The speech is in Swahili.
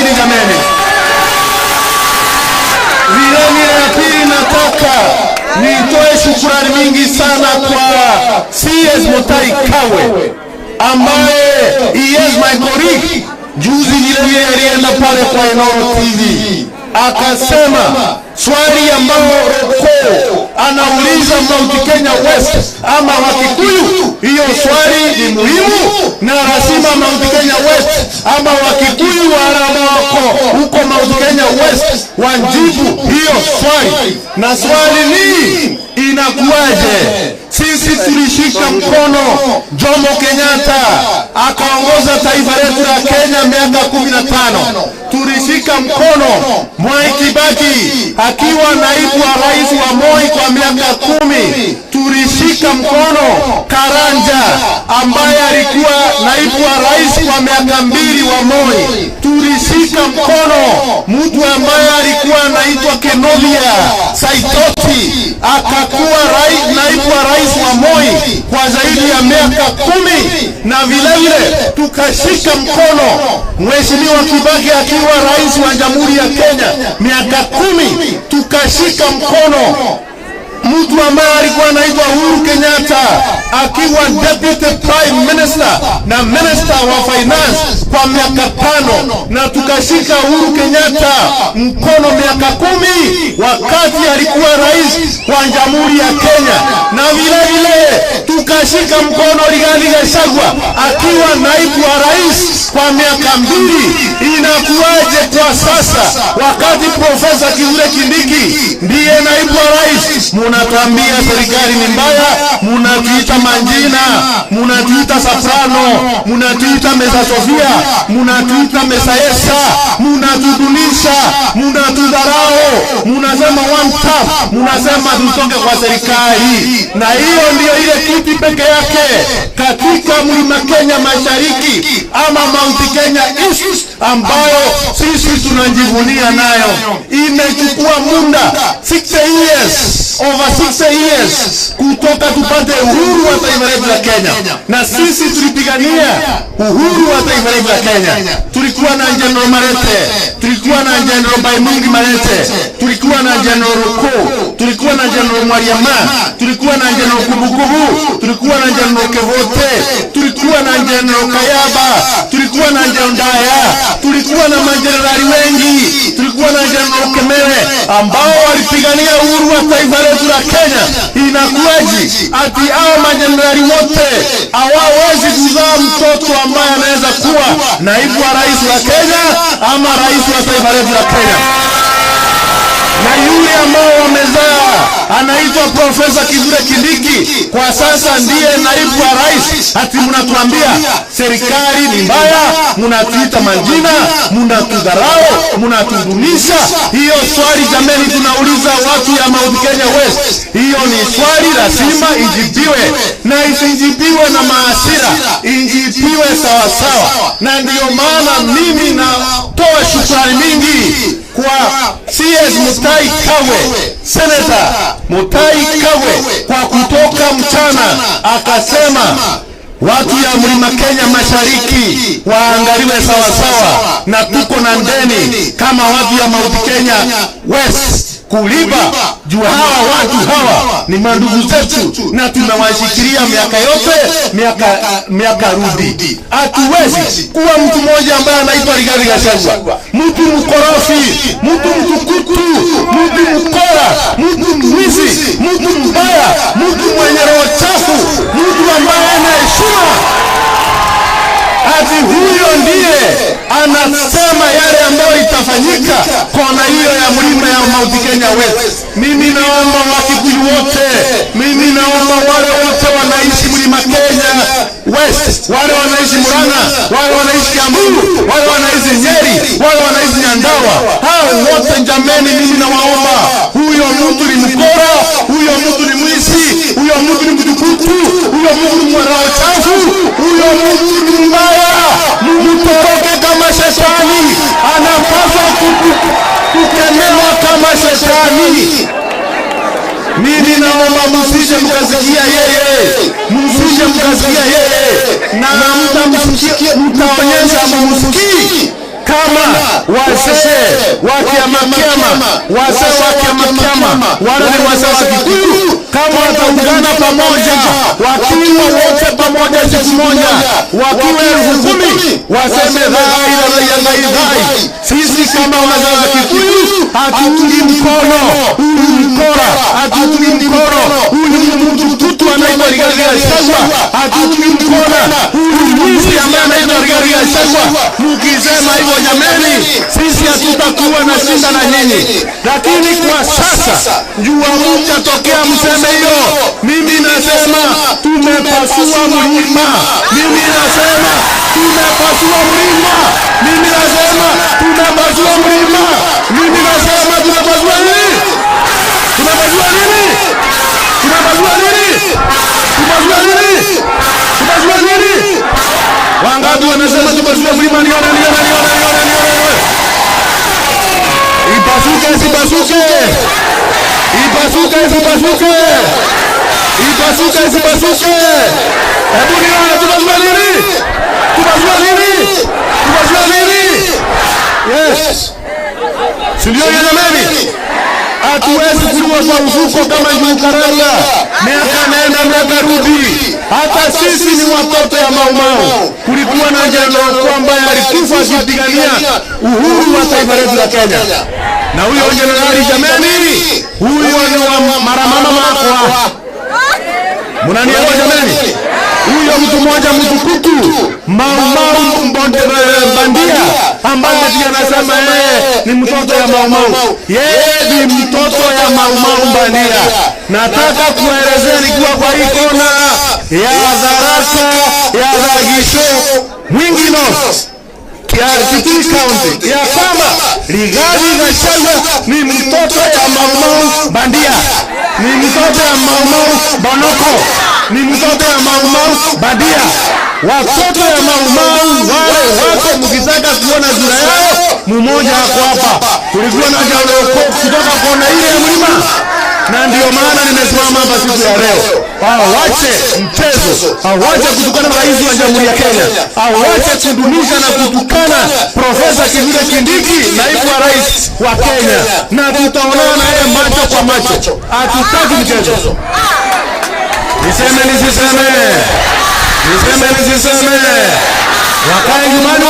wawili jameni. Vile ya pili nataka nitoe shukrani mingi sana kwa CS Mutahi Kagwe ambaye is my colleague. Juzi vile alienda pale kwa Inooro TV akasema swali ambao Roko anauliza Mount Kenya West ama Wakikuyu, hiyo swali ni muhimu na lazima Mount Kenya West ama Wakikuyu wale wako huko Mount Kenya West wajibu hiyo swali. Na swali ni inakuwaje? Sisi tulishika mkono Jomo Kenyatta akaongoza taifa letu la Kenya miaka 15. Tulishika mkono Mwai Kibaki akiwa naibu wa rais wa Moi kwa miaka 10. Tulishika mkono Karanja ambaye alikuwa naibu wa rais kwa miaka 2 wa Moi. Tulishika mkono mtu ambaye alikuwa anaitwa Kenovia Saitoti akakuwa naibu wa rais wa Moi kwa zaidi ya miaka 10. Na vile tukashika mkono Mheshimiwa Kibaki akiwa rais wa Jamhuri ya Kenya miaka 10. Tukashika mkono mtu ambaye alikuwa anaitwa Uhuru Kenyatta akiwa deputy prime minister na minister wa finance kwa miaka 5. Na tukashika Uhuru Kenyatta mkono miaka 10 wakati alikuwa rais wa Jamhuri ya Kenya. Na vile tukashika mkono Rigathi Gachagua akiwa naibu wa rais kwa miaka 2. Inakuwaje kwa sasa wakati Profesa Kithure Kindiki ndiye naibu wa rais munatuambia serikali ni mbaya, munatuita manjina, munatuita Safrano, munatuita Mesa Sofia, munatuita Mesa Esa, munatudunisha, munatudharau, munasema one tap, munasema tutoke kwa serikali. Na hiyo ndio ile kiti peke yake katika Mlima Kenya Mashariki ama Mount Kenya East ambayo sisi tunajivunia nayo. Imechukua muda 60 years, over 60 years kutoka tupate uhuru wa taifa letu la Kenya. Na sisi tulipigania uhuru wa taifa letu la Kenya. Tulikuwa na General Marete, tulikuwa na General Baimungi Marete, tulikuwa na General Roko, tulikuwa na General Mwariama, tulikuwa na General Kubukubu, tulikuwa na General Kevote, tulikuwa na General Kayaba, tulikuwa na General Ndaya, tulikuwa na majenerali wengi, tulikuwa na General Kemere ambao walipigania uhuru wa taifa letu la Kenya. Inakuwaje ati hao majenerali wote hawawezi kuzaa mtoto ambaye anaweza kuwa naibu wa rais wa Kenya ama rais wa taifa letu la Kenya? Na yule ambao wamezaa anaitwa Profesa Kithure Kindiki kwa sasa ndiye naibu wa rais. Ati mnatuambia serikali ni mbaya, mnatuita manjina, mnatudharau, mnatudunisha. Hiyo swali jameni tunauliza watu ya Mount Kenya West, hiyo ni swali lazima ijibiwe, na isijibiwe na maasira, ijibiwe sawa sawa. Na ndio maana mimi natoa shukrani mingi kwa CS Mutahi Kagwe, Senator Mutahi Kagwe kwa kutoka mchana akasema watu ya Mlima Kenya Mashariki waangaliwe sawa sawa, na tuko na ndeni kama watu ya Mount Kenya West kulipa juu hawa watu hawa ni mandugu zetu na tumewashikilia miaka yote, miaka rudi. Hatuwezi kuwa mtu mmoja ambaye anaitwa Rigathi Gachagua, mtu mkorofi, mtu mtukutu, mtu mkora, mtu mwizi, mtu mbaya, mtu mwenye roho chafu, mtu ambaye ana heshima. Ati huyo ndiye anasema yale ambayo itafanyika kona hiyo ya mlima ya Mount Kenya West. Mimi naomba Wakikuyu wote, mimi naomba wale wote wanaishi Mlima Kenya West, wale wanaishi Murang'a, wale wanaishi Kiambu, wale wanaishi Nyeri, wale wanaishi Nyandarua, hao wote jameni, mimi nawaomba, huyo mtu ni mkora, huyo mtu ni mwizi, huyo mtu ni mtukutu, huyo mtu ni mwana chafu, huyo mtu ni mbaya, mtoroke kama shetani, anapaswa kukemewa kama shetani. Mimi naomba msije mkasikia yeye, msije mkasikia yeye, na mtamsikia, mtaonyesha mumsikii. kama wazee wa kiama, wazee wa kiama, wale ni wazee wa Kikuyu, kama wataungana pamoja, wakiwa wote pamoja siku moja, wakiwa 10,000, waseme dhai. Sisi kama wazee wa Kikuyu hatuungi mkono huyu mkora, hatuungi mkono huyu mtukutu anaitwa Rigathi Gachagua, hatuungi mkono huyu mwizi ambaye anaitwa Rigathi Gachagua. Mkisema hivyo jameni, sisi hatutakuwa na shida na nyinyi. Lakini kwa sasa jua mtatokea mseme hiyo, mimi nasema tumepasua mlima. Mimi nasema tumepasua mlima. Mimi nasema tumepasua mlima. Mimi nasema tumepasua nini? Tumepasua nini? Tumepasua nini? Tumepasua nini? Tumepasua nini? Wangapi wanasema tumepasua mlima? Niona. Ipasuke, isipasuke. Ipasuke, isipasuke. Ipasuke, isipasuke. Hebu niona tumepasua nini? Tumepasua nini? Tumepasua nini? Yes. Sio jamani. Hatuwezi kuwa kwa ufuko kama juu karanga. Miaka nenda miaka rudi. Hata sisi ni watoto ya Mau. Kulikuwa na jenerali kwamba alikufa akipigania uhuru wa taifa letu la Kenya. Na huyo jenerali jamani, huyo ni wa maramama makwa. Mnanielewa jamani? Huyo mtu mmoja mtukutu Mau mbonde bandia ambaye anasema ni mtoto ya Mau. Yeye ni mtoto ya Mau bandia. Nataka kuelezea nikiwa kwa hii kona ya Tharaka ya Ragisho Mwingino ya Kitui County ya kwamba Rigathi Gachagua ni mtoto ya Mau bandia, ni mtoto ya Mau bonoko, ni mtoto ya Mau bandia. Watoto ya Mau wale wako, mkitaka kuona sura yao mmoja hapo hapa. Tulikuwa na jao kutoka kona ile ya mlima, na ndio maana nimesimama hapa siku ya leo. Awache mchezo, awache kutukana rais wa Jamhuri ya Kenya, awache kudunisha na kutukana Profesa Kithure Kindiki, naibu wa rais wa Kenya, na tutaonana naye macho kwa macho. Hatutaki mchezo. Niseme nisiseme, wakae nyumbani.